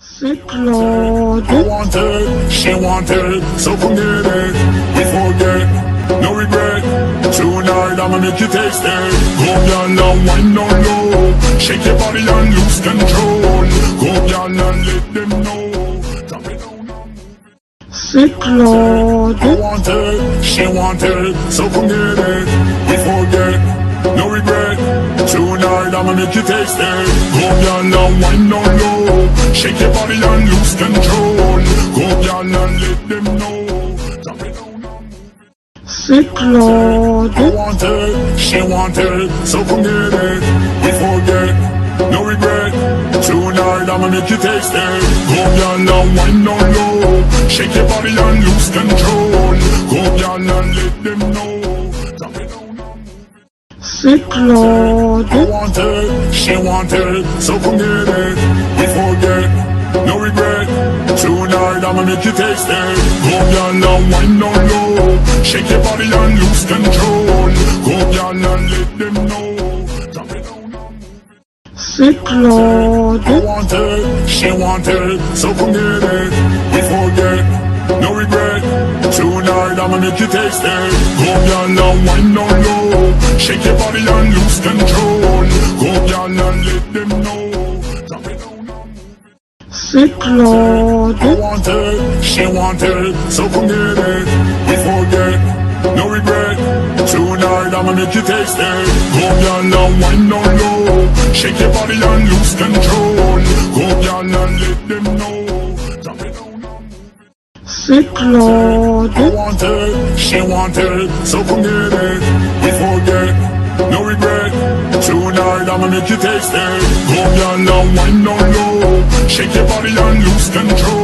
Sick Lord. I want it, she want it, so come get it. We forget, no regret. Tonight I'ma make you taste it. Go down and wine down low. Shake your body and lose control. Go down and let them know. Drop it down and move it. Sick Lord. I want it, she want it, so come get it. We forget, no regret. Tonight I'ma make you taste it. Go down and wine down low. Shake your body and lose control. Go down and let them know. Drop it down and move it. Sick Lord. I want it, she want it, so come get it. We forget, no regret. Tonight I'ma make you taste it. Go down and wine down low. Shake your body and lose control. Go down and let them know. Drop it down and move it. Sick Lord. I want it, she want it, so come get it. We forget, no regret. Tonight I'ma make you taste it. Go down and wine down low. Shake your body and lose control. Go down and let them know. Drop it down and move it. Sick Lord. I want it, she want it, so come get it. We forget, no regret. Tonight I'ma make you taste it. Go down and wine down low. Shake your body and lose control. Go down and let them know. Drop it down and move it. Sick Lord. I want it, she want it, so come get it. We forget, no regret. Tonight I'ma make you taste it. Go down and wine down low. Shake your body and lose control. Go down and let them know. Drop it down and move it. Sick Lord. I want it, she want it, so come get it. We forget, no regret. Tonight I'ma make you taste it. Go down and wine down low. Shake your body and lose control.